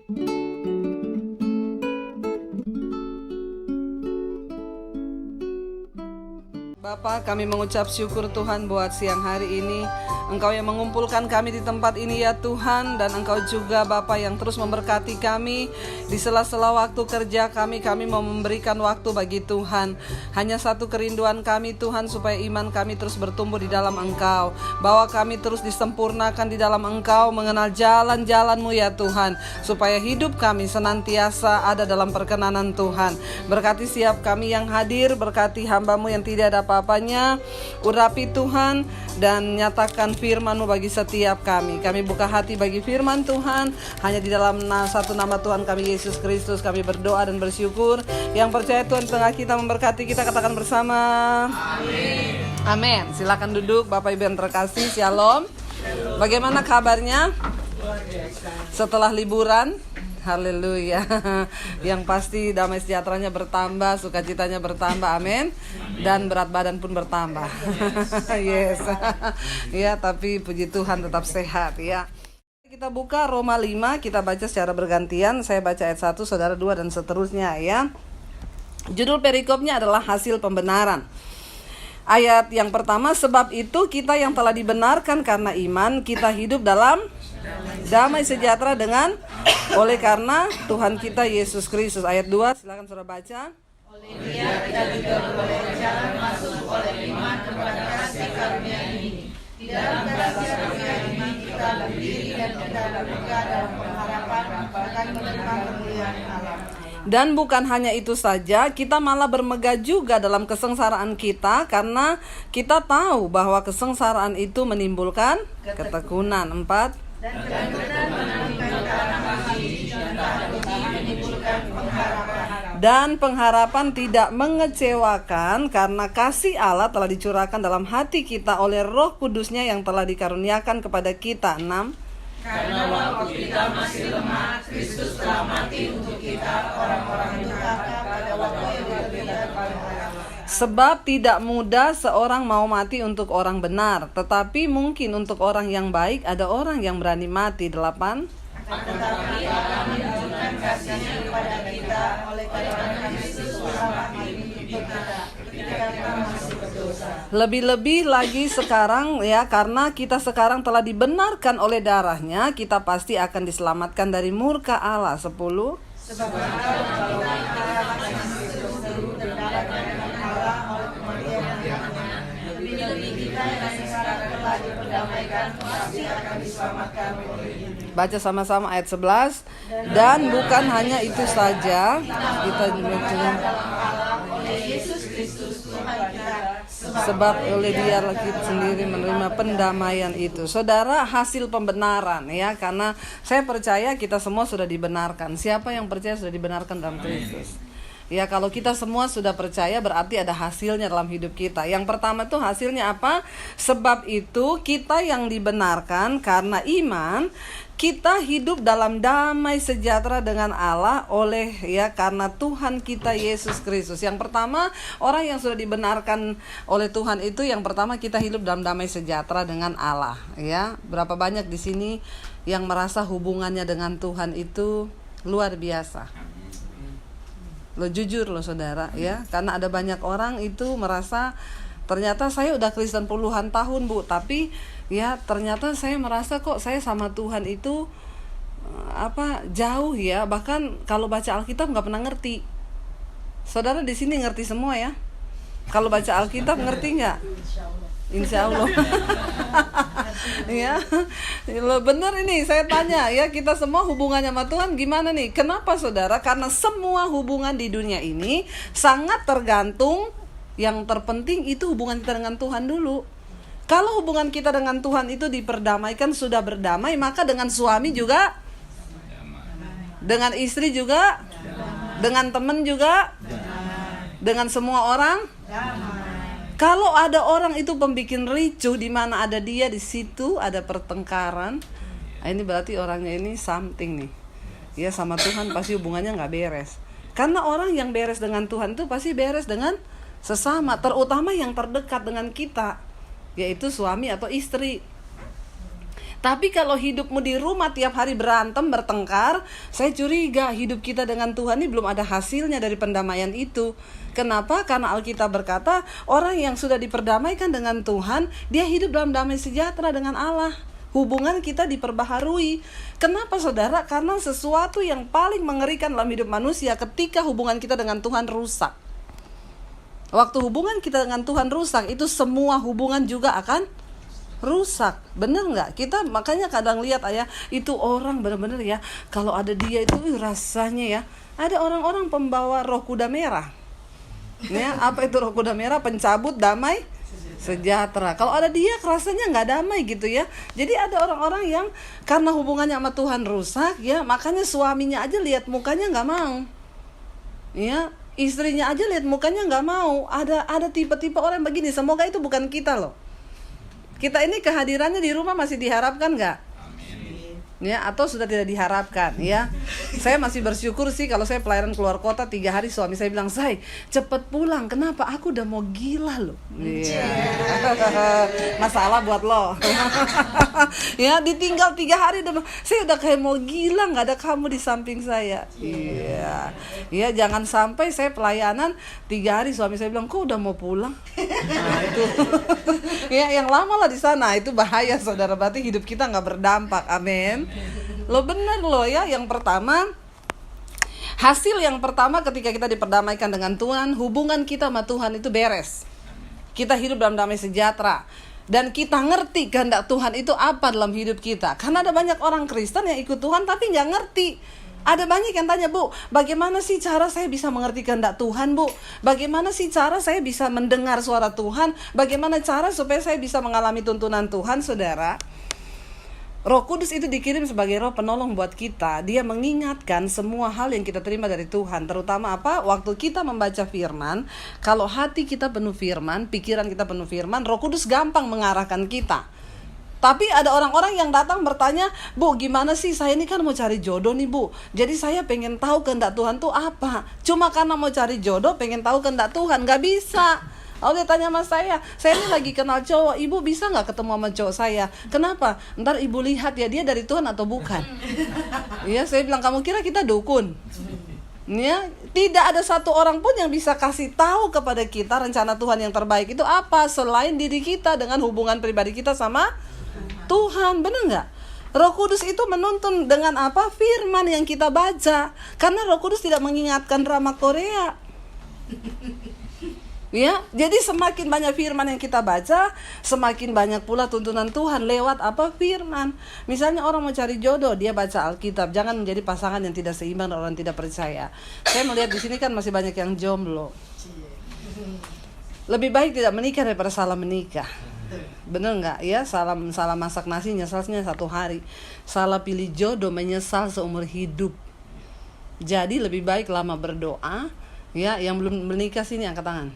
Bapa, kami mengucap syukur Tuhan buat siang hari ini. Engkau yang mengumpulkan kami di tempat ini ya Tuhan. Dan Engkau juga Bapa yang terus memberkati kami. Di sela-sela waktu kerja kami mau memberikan waktu bagi Tuhan. Hanya satu kerinduan kami Tuhan, supaya iman kami terus bertumbuh di dalam Engkau. Bahwa kami terus disempurnakan di dalam Engkau, mengenal jalan-jalan-Mu ya Tuhan. Supaya hidup kami senantiasa ada dalam perkenanan Tuhan. Berkati setiap kami yang hadir, berkati hamba-Mu yang tidak ada apa-apanya. Urapi Tuhan dan nyatakan firman-Mu bagi setiap kami. Kami buka hati bagi firman Tuhan. Hanya di dalam satu nama Tuhan kami Yesus Kristus kami berdoa dan bersyukur. Yang percaya Tuhan tengah kita memberkati kita, katakan bersama. Amin. Amin. Silakan duduk Bapak Ibu yang terkasih. Shalom. Bagaimana kabarnya setelah liburan? Haleluya. Yang pasti damai sejahteranya bertambah, sukacitanya bertambah, amin. Dan berat badan pun bertambah. Yes. Ya, tapi puji Tuhan tetap sehat ya. Kita buka Roma 5, kita baca secara bergantian. Saya baca ayat 1, saudara 2 dan seterusnya ya. Judul perikopnya adalah hasil pembenaran. Ayat yang pertama, sebab itu kita yang telah dibenarkan karena iman, kita hidup dalam damai sejahtera dengan oleh karena Tuhan kita Yesus Kristus. Ayat 2, silakan saudara baca. Oleh Dia kita juga beroleh jalan masuk oleh iman kepada kasih karunia ini. Di dalam kasih karunia ini kita berdiri dan kita bermegah dalam pengharapan akan menerima kemuliaan Allah. Dan bukan hanya itu saja, kita malah bermegah juga dalam kesengsaraan kita, karena kita tahu bahwa kesengsaraan itu menimbulkan ketekunan. 4. Dan benar menantikan karena kasih dan tak rugi menimbulkan pengharapan. Dan pengharapan tidak mengecewakan, karena kasih Allah telah dicurahkan dalam hati kita oleh Roh Kudus-Nya yang telah dikaruniakan kepada kita. 6. Karena waktu kita masih lemah, Kristus telah mati untuk kita, orang-orang durhaka, pada waktu yang berbeda pada Allah. Sebab tidak mudah seorang mau mati untuk orang benar, tetapi mungkin untuk orang yang baik ada orang yang berani mati. 8. Tetapi akan menunjukkan kasih-Nya kepada kita oleh karena Kristus telah mati untuk kita ketika kita masih berdosa. Lebih-lebih lagi sekarang ya, karena kita sekarang telah dibenarkan oleh darah-Nya, kita pasti akan diselamatkan dari murka Allah. 10. Sebab kalau kita akan seru dan dengan Allah oleh kematian anaknya, lebih-lebih kita yang sekarang telah diperdamaikan pasti akan diselamatkan oleh Dia. Baca sama-sama ayat 11. Dan bukan hanya itu saja, kita dalam Allah oleh Yesus Kristus Tuhan kita, sebab oleh Dia kita sendiri menerima pendamaian itu. Saudara, hasil pembenaran ya, karena saya percaya kita semua sudah dibenarkan. Siapa yang percaya sudah dibenarkan dalam Kristus? Ya, kalau kita semua sudah percaya berarti ada hasilnya dalam hidup kita. Yang pertama itu hasilnya apa? Sebab itu kita yang dibenarkan karena iman, kita hidup dalam damai sejahtera dengan Allah oleh ya karena Tuhan kita Yesus Kristus. Yang pertama, orang yang sudah dibenarkan oleh Tuhan itu yang pertama kita hidup dalam damai sejahtera dengan Allah ya. Berapa banyak di sini yang merasa hubungannya dengan Tuhan itu luar biasa. Lo jujur lo saudara ya, karena ada banyak orang itu merasa ternyata saya udah Kristen puluhan tahun Bu, tapi ya ternyata saya merasa kok saya sama Tuhan itu jauh ya, bahkan kalau baca Alkitab nggak pernah ngerti. Saudara di sini ngerti semua ya? Kalau baca Alkitab ngerti nggak? Insya Allah. Ya, lo bener ini saya tanya ya, kita semua hubungannya sama Tuhan gimana nih? Kenapa saudara? Karena semua hubungan di dunia ini sangat tergantung, yang terpenting itu hubungan kita dengan Tuhan dulu. Kalau hubungan kita dengan Tuhan itu diperdamaikan, sudah berdamai, maka dengan suami juga, dengan istri juga, dengan teman juga, dengan semua orang. Kalau ada orang itu pembikin ricuh, di mana ada dia, di situ ada pertengkaran. Ini berarti orangnya ini something nih. Ya sama Tuhan pasti hubungannya nggak beres. Karena orang yang beres dengan Tuhan itu pasti beres dengan sesama, terutama yang terdekat dengan kita, yaitu suami atau istri. Tapi kalau hidupmu di rumah tiap hari berantem, bertengkar, saya curiga hidup kita dengan Tuhan ini belum ada hasilnya dari pendamaian itu. Kenapa? Karena Alkitab berkata, orang yang sudah diperdamaikan dengan Tuhan, dia hidup dalam damai sejahtera dengan Allah. Hubungan kita diperbaharui. Kenapa saudara? Karena sesuatu yang paling mengerikan dalam hidup manusia ketika hubungan kita dengan Tuhan rusak. Waktu hubungan kita dengan Tuhan rusak, itu semua hubungan juga akan rusak. Bener nggak? Kita makanya kadang lihat itu orang benar-benar ya, kalau ada dia itu rasanya ya, ada orang-orang pembawa roh kuda merah. Ya, apa itu roh kuda merah? Pencabut damai sejahtera. Kalau ada dia rasanya nggak damai gitu ya. Jadi ada orang-orang yang karena hubungannya sama Tuhan rusak ya, makanya suaminya aja lihat mukanya nggak mau. Ya, istrinya aja lihat mukanya nggak mau. Ada tipe-tipe orang begini. Semoga itu bukan kita loh. Kita ini kehadirannya di rumah masih diharapkan nggak? Ya, atau sudah tidak diharapkan ya. Saya masih bersyukur sih kalau saya pelayanan keluar kota 3 hari, suami saya bilang, "Say, cepet pulang." Kenapa? Aku udah mau gila loh. Masalah buat lo. Ya, ditinggal 3 hari saya udah kayak mau gila, nggak ada kamu di samping saya. Iya. Ya, jangan sampai saya pelayanan 3 hari, suami saya bilang, "Kok udah mau pulang?" Nah, itu. Ya, yang lama lah di sana, itu bahaya saudara, berarti hidup kita nggak berdampak. Amin. Lo bener lo ya. Yang pertama, hasil yang pertama ketika kita diperdamaikan dengan Tuhan, hubungan kita sama Tuhan itu beres. Kita hidup dalam damai sejahtera. Dan kita ngerti kehendak Tuhan itu apa dalam hidup kita. Karena ada banyak orang Kristen yang ikut Tuhan tapi gak ngerti. Ada banyak yang tanya, "Bu, bagaimana sih cara saya bisa mengerti kehendak Tuhan, Bu? Bagaimana sih cara saya bisa mendengar suara Tuhan? Bagaimana cara supaya saya bisa mengalami tuntunan Tuhan?" Saudara, Roh Kudus itu dikirim sebagai roh penolong buat kita. Dia mengingatkan semua hal yang kita terima dari Tuhan. Terutama apa? Waktu kita membaca firman, kalau hati kita penuh firman, pikiran kita penuh firman, Roh Kudus gampang mengarahkan kita. Tapi ada orang-orang yang datang bertanya, "Bu, gimana sih? Saya ini kan mau cari jodoh nih, Bu. Jadi saya pengen tahu kehendak Tuhan tuh apa. Cuma karena mau cari jodoh, pengen tahu kehendak Tuhan." Gak bisa. Lalu dia tanya sama saya ini lagi kenal cowok, "Ibu bisa gak ketemu sama cowok saya?" "Kenapa?" "Ntar ibu lihat ya, dia dari Tuhan atau bukan." Ya, saya bilang, "Kamu kira kita dukun?" Ya, tidak ada satu orang pun yang bisa kasih tahu kepada kita rencana Tuhan yang terbaik itu apa selain diri kita dengan hubungan pribadi kita sama Tuhan. Benar nggak? Roh Kudus itu menuntun dengan apa? Firman yang kita baca. Karena Roh Kudus tidak mengingatkan drama Korea. Ya, jadi semakin banyak firman yang kita baca, semakin banyak pula tuntunan Tuhan lewat apa? Firman. Misalnya orang mau cari jodoh, dia baca Alkitab. Jangan menjadi pasangan yang tidak seimbang dan orang tidak percaya. Saya melihat di sini kan masih banyak yang jomblo. Lebih baik tidak menikah daripada salah menikah. Bener nggak ya? Salah masak nasi nyesalnya 1 hari. Salah pilih jodoh menyesal seumur hidup. Jadi lebih baik lama berdoa. Ya, yang belum menikah sini angkat tangan.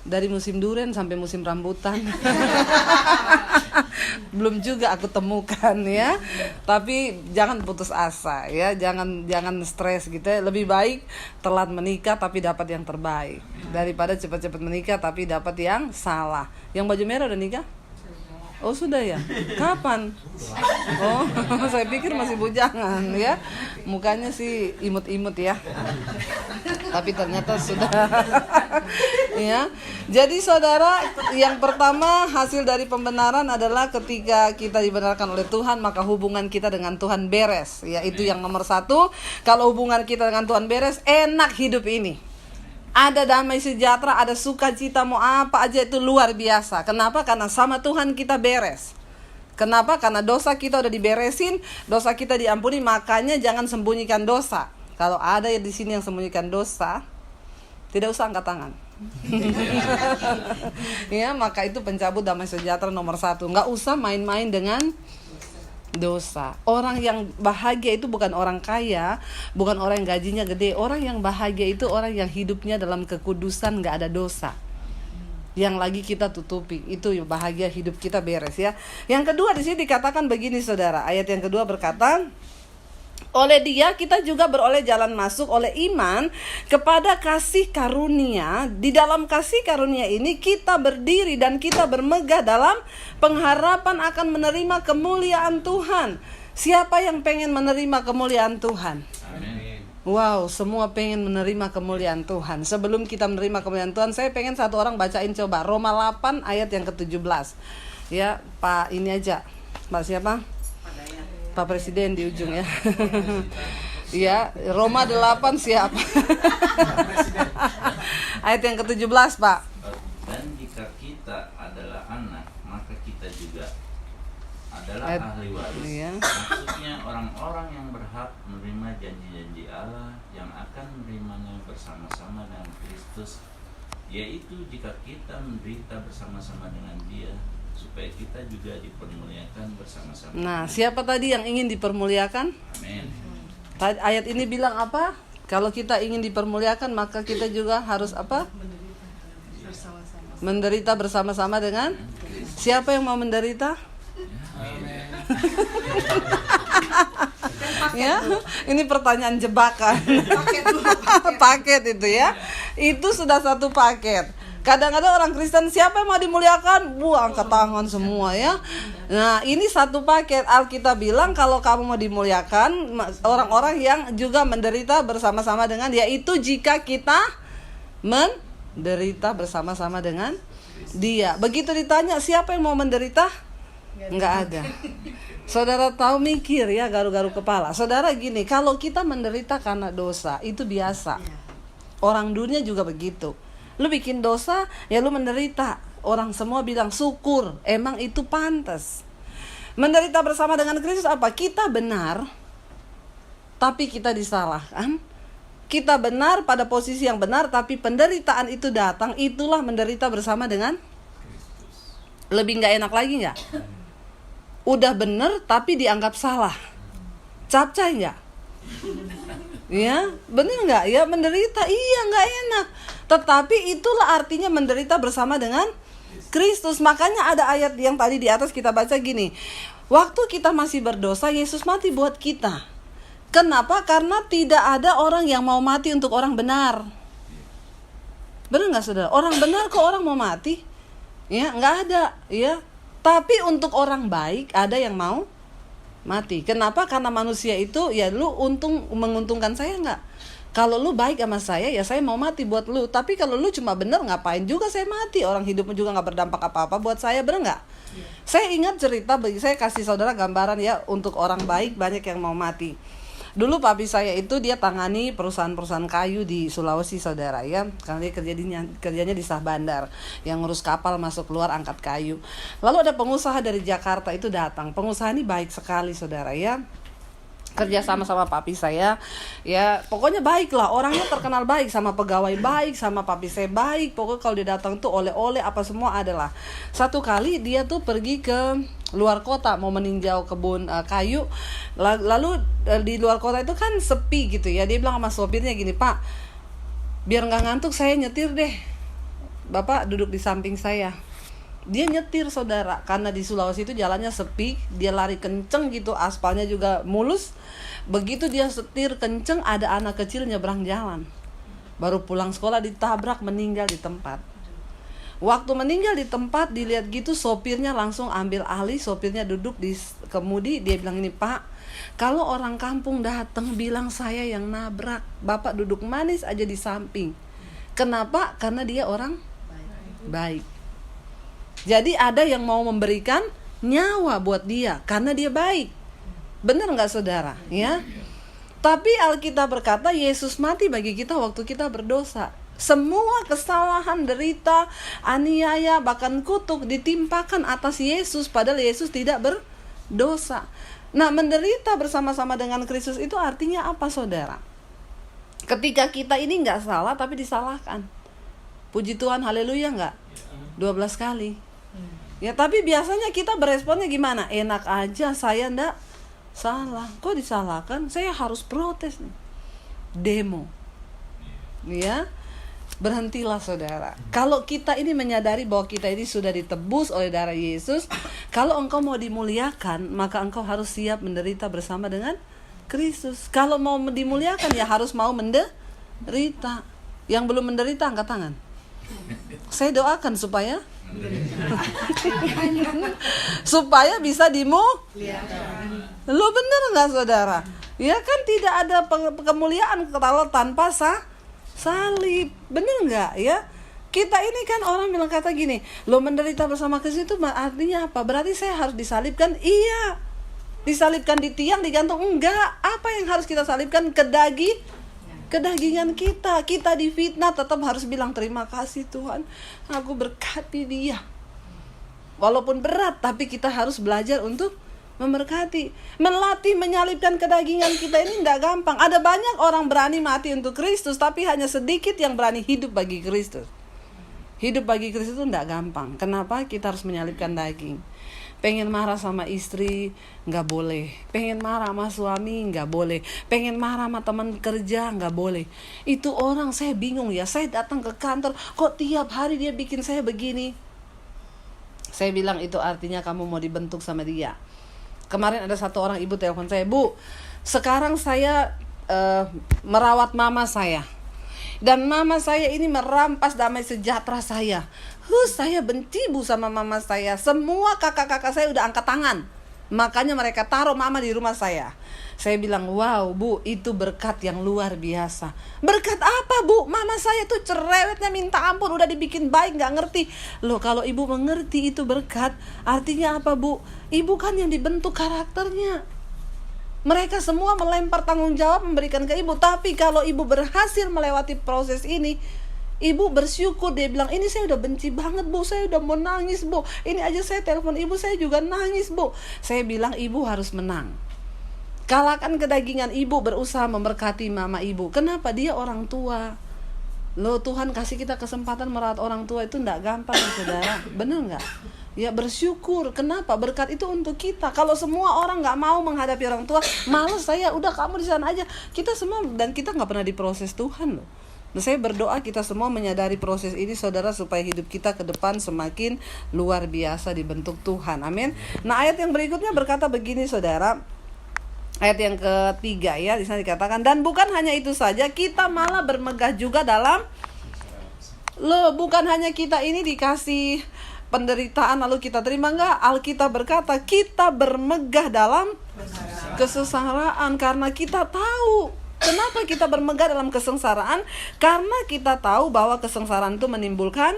Dari musim durian sampai musim rambutan. Belum juga aku temukan ya. Tapi jangan putus asa ya, jangan stres gitu ya. Lebih baik telat menikah tapi dapat yang terbaik daripada cepat-cepat menikah tapi dapat yang salah. Yang baju merah udah nikah? Oh sudah ya? Kapan? Oh saya pikir masih bujangan ya. Mukanya sih imut-imut ya. Tapi ternyata sudah. Ya. Jadi saudara, yang pertama hasil dari pembenaran adalah ketika kita dibenarkan oleh Tuhan, maka hubungan kita dengan Tuhan beres. Ya, itu yang nomor 1. Kalau hubungan kita dengan Tuhan beres, enak hidup ini. Ada damai sejahtera, ada sukacita, mau apa aja itu luar biasa. Kenapa? Karena sama Tuhan kita beres. Kenapa? Karena dosa kita udah diberesin, dosa kita diampuni, makanya jangan sembunyikan dosa. Kalau ada yang di sini yang sembunyikan dosa, tidak usah angkat tangan. Ya, maka itu pencabut damai sejahtera nomor 1. Nggak usah main-main dengan dosa. Orang yang bahagia itu bukan orang kaya, bukan orang yang gajinya gede. Orang yang bahagia itu orang yang hidupnya dalam kekudusan, nggak ada dosa yang lagi kita tutupi. Itu bahagia, hidup kita beres ya. Yang kedua di sini dikatakan begini saudara. Ayat yang kedua berkata, Oleh Dia kita juga beroleh jalan masuk oleh iman kepada kasih karunia. Di dalam kasih karunia ini kita berdiri dan kita bermegah dalam pengharapan akan menerima kemuliaan Tuhan. Siapa yang pengen menerima kemuliaan Tuhan? Amin. Wow, semua pengen menerima kemuliaan Tuhan. Sebelum kita menerima kemuliaan Tuhan, saya pengen satu orang bacain coba Roma 8 ayat yang ke-17. Ya, Pak ini aja. Pak siapa? Pak Presiden di ujung ya. Ya, Roma 8 siap. Ayat yang ke-17, Pak. Dan jika kita adalah anak, maka kita juga adalah ahli waris. Iya. Maksudnya orang-orang yang berhak menerima janji-janji Allah yang akan menerimanya bersama-sama dengan Kristus, yaitu jika kita menderita bersama-sama dengan Dia, supaya kita juga dipermuliakan bersama-sama. Nah, siapa tadi yang ingin dipermuliakan? Amin. Ayat ini bilang apa? Kalau kita ingin dipermuliakan, maka kita juga harus apa? Menderita bersama-sama dengan siapa yang mau menderita? Ya, ini pertanyaan jebakan. Paket itu ya. Itu sudah satu paket. Kadang-kadang orang Kristen siapa yang mau dimuliakan? Angkat tangan semua ya. Nah, ini satu paket. Alkitab bilang kalau kamu mau dimuliakan, orang-orang yang juga menderita bersama-sama dengan, yaitu jika kita menderita bersama-sama dengan Dia. Begitu ditanya siapa yang mau menderita? Enggak ada. Saudara tahu mikir ya, garu-garu kepala. Saudara gini, kalau kita menderita karena dosa, itu biasa. Orang dunia juga begitu. Lu bikin dosa, ya lu menderita. Orang semua bilang syukur, emang itu pantas. Menderita bersama dengan Kristus apa? Kita benar, tapi kita disalahkan. Kita benar pada posisi yang benar, tapi penderitaan itu datang. Itulah menderita bersama dengan Kristus. Lebih gak enak lagi gak? Udah benar, tapi dianggap salah. Capcay gak? Ya, bener nggak ya, menderita? Iya, nggak enak. Tetapi itulah artinya menderita bersama dengan Kristus. Makanya ada ayat yang tadi di atas kita baca gini. Waktu kita masih berdosa, Yesus mati buat kita. Kenapa? Karena tidak ada orang yang mau mati untuk orang benar. Bener nggak saudara? Orang benar kok orang mau mati? Ya, nggak ada. Ya. Tapi untuk orang baik ada yang mau mati. Kenapa? Karena manusia itu ya lu menguntungkan saya nggak? Kalau lu baik sama saya, ya saya mau mati buat lu. Tapi kalau lu cuma bener, ngapain juga saya mati? Orang hidupmu juga nggak berdampak apa-apa buat saya, bener nggak? Saya ingat cerita, saya kasih saudara gambaran ya, untuk orang baik banyak yang mau mati. Dulu papi saya itu dia tangani perusahaan-perusahaan kayu di Sulawesi saudara ya, karena dia kerjanya di Sah Bandar yang ngurus kapal masuk keluar angkat kayu. Lalu ada pengusaha dari Jakarta itu datang. Pengusaha ini baik sekali saudara ya, kerja sama papi saya ya, pokoknya baik lah, orangnya terkenal baik, sama pegawai baik, sama papi saya baik. Pokoknya kalau dia datang tuh oleh-oleh apa semua adalah. Satu kali dia tuh pergi ke luar kota mau meninjau kebun kayu. Lalu di luar kota itu kan sepi gitu ya. Dia bilang sama sopirnya gini, "Pak, biar nggak ngantuk saya nyetir deh. Bapak duduk di samping saya." Dia nyetir saudara, karena di Sulawesi itu jalannya sepi, dia lari kenceng gitu, aspalnya juga mulus. Begitu dia setir kenceng, ada anak kecil nyebrang jalan. Baru pulang sekolah ditabrak, meninggal di tempat. Waktu meninggal di tempat, dilihat gitu, sopirnya langsung ambil alih. Sopirnya duduk di kemudi. Dia bilang ini, "Pak, kalau orang kampung datang bilang saya yang nabrak. Bapak duduk manis aja di samping." Kenapa? Karena dia orang baik. Jadi ada yang mau memberikan nyawa buat dia karena dia baik. Benar nggak saudara? Ya. Tapi Alkitab berkata Yesus mati bagi kita waktu kita berdosa. Semua kesalahan, derita, aniaya, bahkan kutuk ditimpakan atas Yesus, padahal Yesus tidak berdosa. Nah, menderita bersama-sama dengan Kristus itu artinya apa saudara? Ketika kita ini nggak salah tapi disalahkan. Puji Tuhan, haleluya nggak? 12 kali. Ya, tapi biasanya kita beresponnya gimana? Enak aja, saya ndak salah. Kok disalahkan? Saya harus protes nih. Demo. Ya. Berhentilah saudara. Kalau kita ini menyadari bahwa kita ini sudah ditebus oleh darah Yesus, kalau engkau mau dimuliakan, maka engkau harus siap menderita bersama dengan Kristus. Kalau mau dimuliakan ya harus mau menderita. Yang belum menderita angkat tangan. Saya doakan supaya supaya bisa Lo bener nggak saudara? Ya kan tidak ada kemuliaan kalau tanpa salib. Bener nggak ya? Kita ini kan orang bilang kata gini, lo menderita bersama Kristus itu artinya apa? Berarti saya harus disalibkan? Iya. Disalibkan di tiang, digantung? Enggak. Apa yang harus kita salibkan? Kedagingan kita. Kita difitnah, tetap harus bilang terima kasih Tuhan, aku berkati dia. Walaupun berat, tapi kita harus belajar untuk memberkati. Melatih menyalibkan kedagingan kita ini tidak gampang. Ada banyak orang berani mati untuk Kristus, tapi hanya sedikit yang berani hidup bagi Kristus. Hidup bagi Kristus itu tidak gampang. Kenapa? Kita harus menyalibkan daging. Pengen marah sama istri, nggak boleh. Pengen marah sama suami, nggak boleh. Pengen marah sama teman kerja, nggak boleh. Itu orang, saya bingung ya. Saya datang ke kantor, kok tiap hari dia bikin saya begini. Saya bilang itu artinya kamu mau dibentuk sama dia. Kemarin ada satu orang ibu telepon saya, Bu, sekarang saya merawat mama saya. Dan mama saya ini merampas damai sejahtera saya. Saya benci Bu sama mama saya. Semua kakak-kakak saya udah angkat tangan. Makanya mereka taruh mama di rumah saya. Saya bilang, wow Bu, itu berkat yang luar biasa. Berkat apa Bu? Mama saya tuh cerewetnya minta ampun, udah dibikin baik, gak ngerti. Loh kalau ibu mengerti itu berkat, artinya apa Bu? Ibu kan yang dibentuk karakternya. Mereka semua melempar tanggung jawab memberikan ke ibu. Tapi kalau ibu berhasil melewati proses ini, ibu bersyukur. Dia bilang, ini saya udah benci banget Bu, saya udah mau nangis Bu. Ini aja saya telepon ibu, saya juga nangis Bu. Saya bilang ibu harus menang. Kalahkan kedagingan ibu, berusaha memberkati mama ibu. Kenapa? Dia orang tua. Loh Tuhan kasih kita kesempatan merawat orang tua itu enggak gampang saudara. Bener enggak? Ya bersyukur. Kenapa? Berkat itu untuk kita. Kalau semua orang nggak mau menghadapi orang tua, males saya, udah kamu di sana aja. Kita semua, dan kita nggak pernah diproses Tuhan loh. Nah, saya berdoa kita semua menyadari proses ini saudara, supaya hidup kita ke depan semakin luar biasa dibentuk Tuhan. Amin. Nah ayat yang berikutnya berkata begini saudara. Ayat yang ketiga ya, di sana dikatakan, dan bukan hanya itu saja, kita malah bermegah juga dalam bukan hanya kita ini dikasih penderitaan lalu kita terima, enggak. Alkitab berkata kita bermegah dalam kesengsaraan, karena kita tahu. Kenapa kita bermegah dalam kesengsaraan? Karena kita tahu bahwa kesengsaraan itu menimbulkan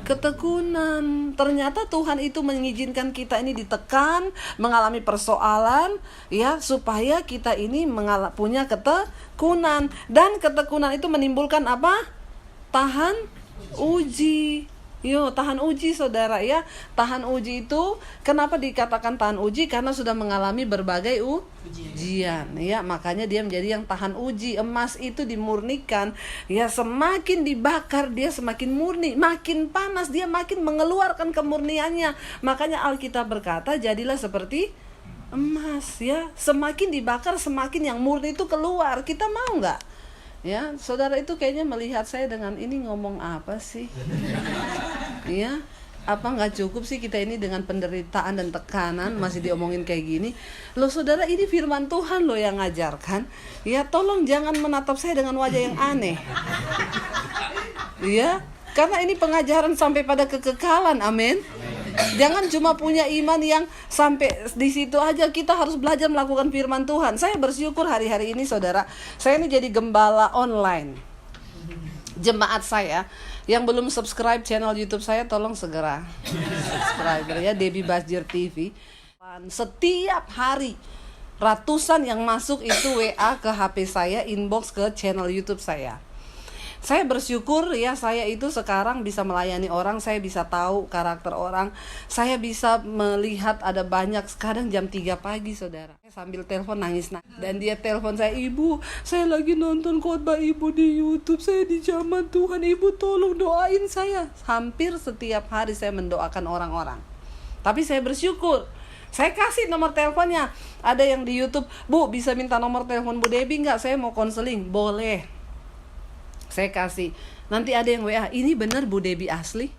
ketekunan. Ternyata Tuhan itu mengizinkan kita ini ditekan, mengalami persoalan ya, supaya kita ini punya ketekunan. Dan ketekunan itu menimbulkan apa? Tahan uji. Tahan uji saudara ya. Tahan uji itu kenapa dikatakan tahan uji? Karena sudah mengalami berbagai ujian ya, makanya dia menjadi yang tahan uji. Emas itu dimurnikan ya, semakin dibakar dia semakin murni, makin panas dia makin mengeluarkan kemurniannya. Makanya Alkitab berkata jadilah seperti emas ya, semakin dibakar semakin yang murni itu keluar. Kita mau nggak? Ya, saudara itu kayaknya melihat saya dengan ini ngomong apa sih? Ya, apa nggak cukup sih kita ini dengan penderitaan dan tekanan masih diomongin kayak gini? Loh saudara, ini firman Tuhan loh yang ngajarkan. Ya, tolong jangan menatap saya dengan wajah yang aneh. Ya, karena ini pengajaran sampai pada kekekalan. Amin. Jangan cuma punya iman yang sampai di situ aja. Kita harus belajar melakukan firman Tuhan. Saya bersyukur hari-hari ini saudara, saya ini jadi gembala online. Jemaat saya yang belum subscribe channel YouTube saya, tolong segera subscribe ya, Debbie Basjir TV. Setiap hari ratusan yang masuk itu WA ke HP saya, inbox ke channel YouTube saya. Saya bersyukur ya, saya itu sekarang bisa melayani orang, saya bisa tahu karakter orang, saya bisa melihat ada banyak. Kadang jam 3 pagi saudara, saya sambil telepon nangis, dan dia telepon saya, ibu saya lagi nonton khotbah ibu di YouTube, saya di zaman Tuhan, ibu tolong doain saya. Hampir setiap hari saya mendoakan orang-orang. Tapi saya bersyukur, saya kasih nomor teleponnya. Ada yang di YouTube, Bu bisa minta nomor telepon Bu Debbie nggak, saya mau konseling. Boleh, saya kasih. Nanti ada yang WA, ini benar Bu Debbie asli?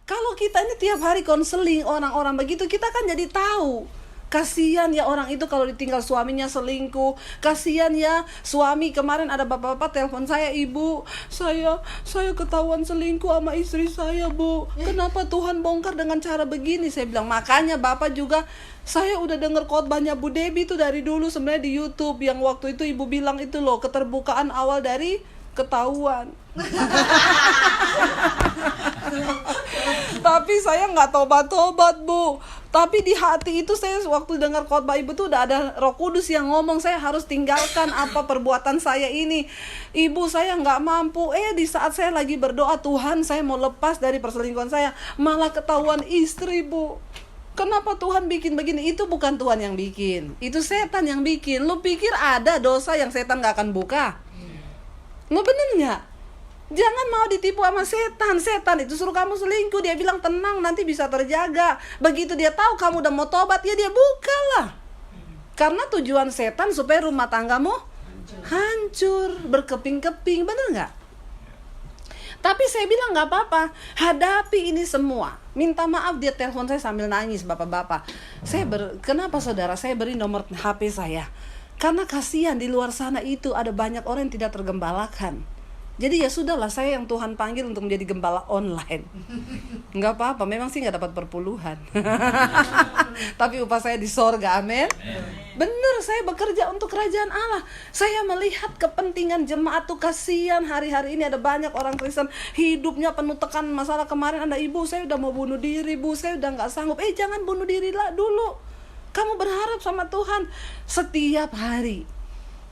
Kalau kita ini tiap hari konseling orang-orang begitu, kita kan jadi tahu Kasihan ya orang itu kalau ditinggal suaminya selingkuh. Kasihan ya suami. Kemarin ada bapak-bapak telepon saya, ibu, saya ketahuan selingkuh sama istri saya, bu. Kenapa Tuhan bongkar dengan cara begini? Saya bilang, makanya bapak juga, saya udah dengar khotbahnya Bu Debbie itu dari dulu sebenarnya di YouTube, yang waktu itu ibu bilang itu loh, keterbukaan awal dari ketahuan. Tapi saya nggak tobat-tobat, Bu. Tapi di hati itu saya waktu dengar khotbah ibu tuh udah ada Roh Kudus yang ngomong saya harus tinggalkan apa perbuatan saya ini. Ibu, saya nggak mampu. Di saat saya lagi berdoa, Tuhan saya mau lepas dari perselingkuhan saya, malah ketahuan istri, Bu. Kenapa Tuhan bikin begini? Itu bukan Tuhan yang bikin, itu setan yang bikin. Lu pikir ada dosa yang setan nggak akan buka? Lu bener nggak? Jangan mau ditipu sama setan. Setan itu suruh kamu selingkuh, dia bilang tenang, nanti bisa terjaga. Begitu dia tahu kamu udah mau tobat, ya dia buka lah. Karena tujuan setan supaya rumah tanggamu hancur, berkeping-keping, bener nggak? Tapi saya bilang nggak apa-apa, hadapi ini semua. Minta maaf, dia telepon saya sambil nangis, bapak-bapak. Kenapa saudara? Saya beri nomor HP saya. Karena kasihan di luar sana itu ada banyak orang yang tidak tergembalakan. Jadi ya sudahlah, saya yang Tuhan panggil untuk menjadi gembala online. Nggak apa-apa, memang sih nggak dapat perpuluhan. Tapi upah saya di sorga, amin. Bener, saya bekerja untuk kerajaan Allah. Saya melihat kepentingan jemaat tuh, kasihan hari-hari ini ada banyak orang Kristen hidupnya penuh tekanan masalah. Kemarin ada ibu, saya udah mau bunuh diri, bu, saya udah nggak sanggup. Jangan bunuh diri lah dulu. Kamu berharap sama Tuhan setiap hari.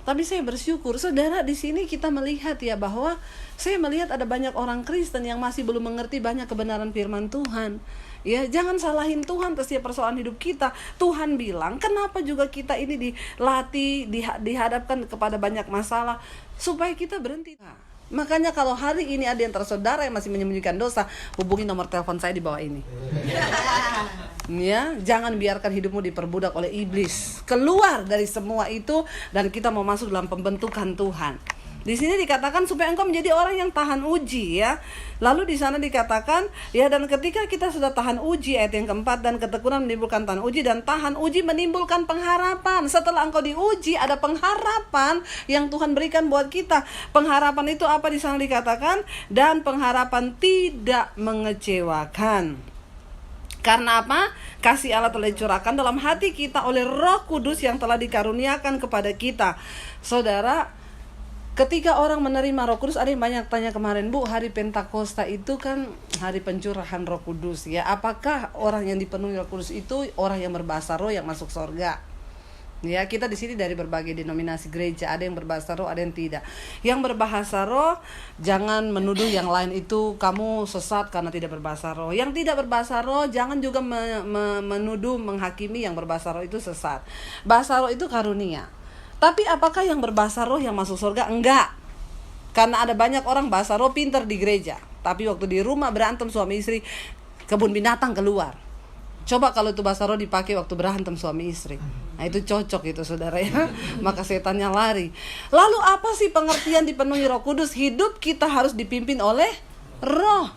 Tapi saya bersyukur, saudara, di sini kita melihat ya bahwa saya melihat ada banyak orang Kristen yang masih belum mengerti banyak kebenaran firman Tuhan. Ya, jangan salahin Tuhan atas setiap persoalan hidup kita. Tuhan bilang, kenapa juga kita ini dilatih, dihadapkan kepada banyak masalah supaya kita berhenti. Makanya kalau hari ini ada yang saudara yang masih menyembunyikan dosa, hubungi nomor telepon saya di bawah ini. Ya, jangan biarkan hidupmu diperbudak oleh iblis. Keluar dari semua itu dan kita mau masuk dalam pembentukan Tuhan. Di sini dikatakan supaya engkau menjadi orang yang tahan uji, ya. Lalu di sana dikatakan, ya, dan ketika kita sudah tahan uji, ayat yang keempat, dan ketekunan menimbulkan tahan uji, dan tahan uji menimbulkan pengharapan. Setelah engkau diuji, ada pengharapan yang Tuhan berikan buat kita. Pengharapan itu apa? Di sana dikatakan, dan pengharapan tidak mengecewakan. Karena apa? Kasih Allah telah dicurahkan dalam hati kita oleh Roh Kudus yang telah dikaruniakan kepada kita. Saudara, ketika orang menerima Roh Kudus, ada yang banyak tanya kemarin, Bu, hari Pentakosta itu kan hari pencurahan Roh Kudus, ya. Apakah orang yang dipenuhi Roh Kudus itu orang yang berbahasa roh yang masuk surga? Ya, kita di sini dari berbagai denominasi gereja, ada yang berbahasa roh, ada yang tidak. Yang berbahasa roh, jangan menuduh yang lain itu kamu sesat karena tidak berbahasa roh. Yang tidak berbahasa roh, jangan juga menuduh, menghakimi yang berbahasa roh itu sesat. Bahasa roh itu karunia. Tapi apakah yang berbahasa roh yang masuk surga? Enggak. Karena ada banyak orang bahasa roh pintar di gereja, tapi waktu di rumah berantem suami istri, kebun binatang keluar. Coba kalau itu bahasa roh dipakai waktu berantem suami istri, nah itu cocok itu, saudara, ya. Maka setannya lari. Lalu apa sih pengertian dipenuhi Roh Kudus? Hidup kita harus dipimpin oleh roh.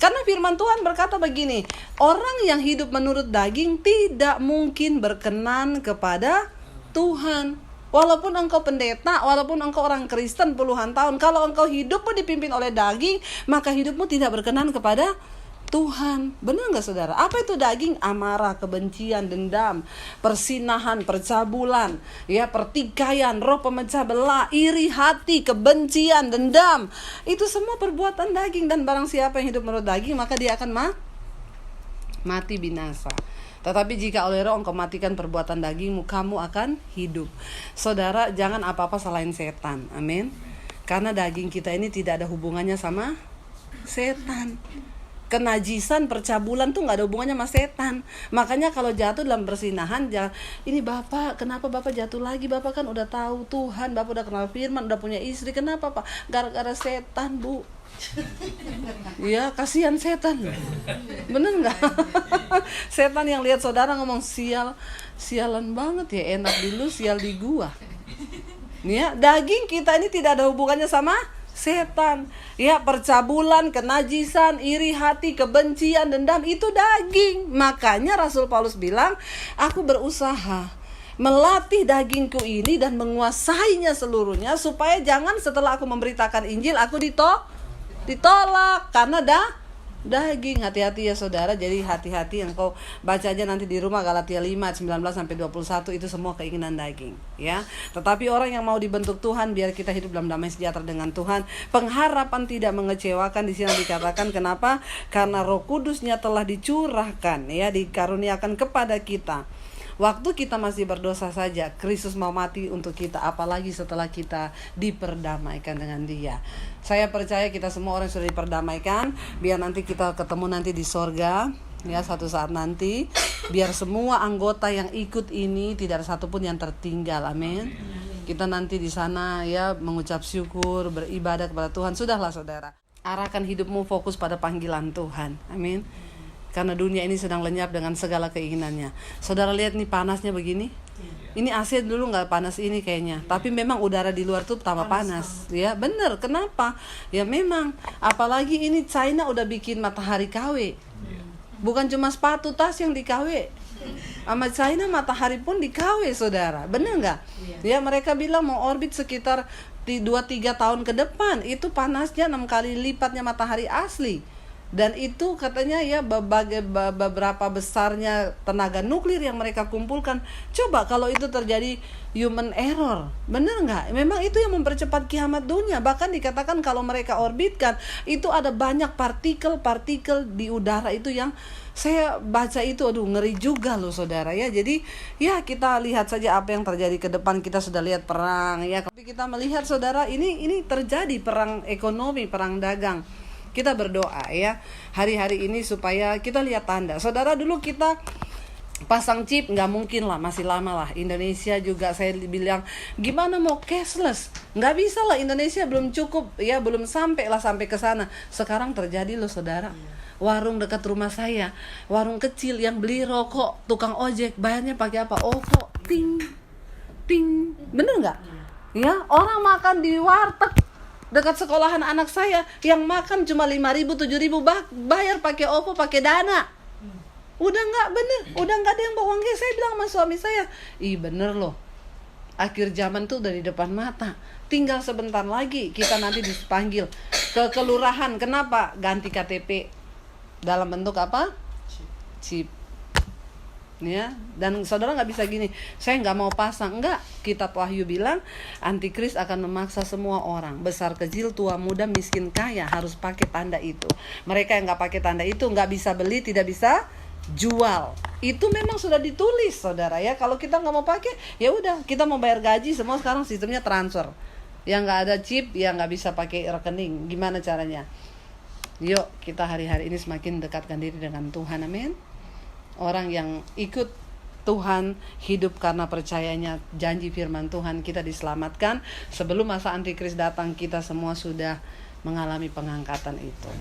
Karena firman Tuhan berkata begini, orang yang hidup menurut daging tidak mungkin berkenan kepada Tuhan. Walaupun engkau pendeta, walaupun engkau orang Kristen puluhan tahun, kalau engkau hidupmu dipimpin oleh daging, maka hidupmu tidak berkenan kepada Tuhan. Benar nggak, saudara? Apa itu daging? Amarah, kebencian, dendam, persinahan, percabulan, ya, pertikaian, roh pemecah belah, iri hati, kebencian, dendam. Itu semua perbuatan daging, dan barang siapa yang hidup menurut daging, maka dia akan mati binasa. Tetapi jika oleh roh engkau matikan perbuatan dagingmu, kamu akan hidup. Saudara, jangan apa-apa salahin setan. Amin. Karena daging kita ini tidak ada hubungannya sama setan. Kenajisan, percabulan tuh gak ada hubungannya sama setan. Makanya kalau jatuh dalam persinahan, ini Bapak, kenapa Bapak jatuh lagi? Bapak kan udah tahu Tuhan, Bapak udah kenal firman, udah punya istri. Kenapa Pak? Gara-gara setan, Bu. Ya, kasihan setan. Bener gak? Setan yang lihat saudara ngomong, sialan banget ya, enak di lu, sial di gua. Ya, daging kita ini tidak ada hubungannya sama setan. Ya, percabulan, kenajisan, iri hati, kebencian, dendam itu daging. Makanya Rasul Paulus bilang, aku berusaha melatih dagingku ini dan menguasainya seluruhnya, supaya jangan setelah aku memberitakan Injil aku ditolak karena daging. Hati-hati ya saudara. Jadi hati-hati, yang kau baca aja nanti di rumah, Galatia 5 19-21, itu semua keinginan daging ya. Tetapi orang yang mau dibentuk Tuhan, biar kita hidup dalam damai sejahtera dengan Tuhan, pengharapan tidak mengecewakan. Di sini dikatakan kenapa? Karena Roh Kudusnya telah dicurahkan ya, dikaruniakan kepada kita. Waktu kita masih berdosa saja, Kristus mau mati untuk kita, apalagi setelah kita diperdamaikan dengan Dia. Saya percaya kita semua orang sudah diperdamaikan, biar nanti kita ketemu nanti di sorga ya, suatu saat nanti, biar semua anggota yang ikut ini tidak ada satupun yang tertinggal. Amin. Kita nanti di sana ya mengucap syukur, beribadah kepada Tuhan. Sudahlah saudara, arahkan hidupmu fokus pada panggilan Tuhan. Amin. Karena dunia ini sedang lenyap dengan segala keinginannya. Saudara lihat nih panasnya begini. Ini AC dulu nggak panas ini kayaknya. Tapi memang udara di luar tuh tambah panas. Ya bener, kenapa? Ya memang. Apalagi ini China udah bikin matahari KW. Bukan cuma sepatu, tas yang di KW. Sama China matahari pun di KW saudara. Bener nggak? Ya mereka bilang mau orbit sekitar 2-3 tahun ke depan. Itu panasnya 6 kali lipatnya matahari asli. Dan itu katanya ya beberapa besarnya tenaga nuklir yang mereka kumpulkan. Coba kalau itu terjadi human error, bener nggak? Memang itu yang mempercepat kiamat dunia. Bahkan dikatakan kalau mereka orbitkan, itu ada banyak partikel-partikel di udara itu yang saya baca itu, aduh ngeri juga loh saudara ya. Jadi ya kita lihat saja apa yang terjadi ke depan. Kita sudah lihat perang ya. Tapi kita melihat saudara ini terjadi perang ekonomi, perang dagang. Kita berdoa ya hari-hari ini supaya kita lihat tanda. Saudara, dulu kita pasang chip nggak mungkin lah, masih lama lah. Indonesia juga saya bilang gimana mau cashless, nggak bisa lah, Indonesia belum cukup ya, belum sampai ke sana. Sekarang terjadi loh saudara. Warung dekat rumah saya, warung kecil yang beli rokok, tukang ojek bayarnya pakai apa? OVO, ting ting, bener nggak? Ya, orang makan di warteg dekat sekolahan anak saya, yang makan cuma 5.000, 7.000, bayar pakai OVO, pakai Dana. Udah nggak bener, udah nggak ada yang bawa uang. Saya bilang sama suami saya, bener loh, akhir zaman tuh udah di depan mata. Tinggal sebentar lagi kita nanti dipanggil ke kelurahan. Kenapa? Ganti KTP dalam bentuk apa? Chip. Ya, dan saudara nggak bisa gini, saya nggak mau pasang. Enggak, kitab Wahyu bilang antikris akan memaksa semua orang, besar kecil, tua muda, miskin kaya, harus pakai tanda itu. Mereka yang nggak pakai tanda itu nggak bisa beli, tidak bisa jual. Itu memang sudah ditulis saudara ya. Kalau kita nggak mau pakai, ya udah, kita mau bayar gaji semua sekarang sistemnya transfer. Yang nggak ada chip, yang nggak bisa pakai rekening, gimana caranya? Yuk kita hari-hari ini semakin dekatkan diri dengan Tuhan. Amin. Orang yang ikut Tuhan hidup karena percayanya janji firman Tuhan, kita diselamatkan. Sebelum masa antikris datang, kita semua sudah mengalami pengangkatan itu.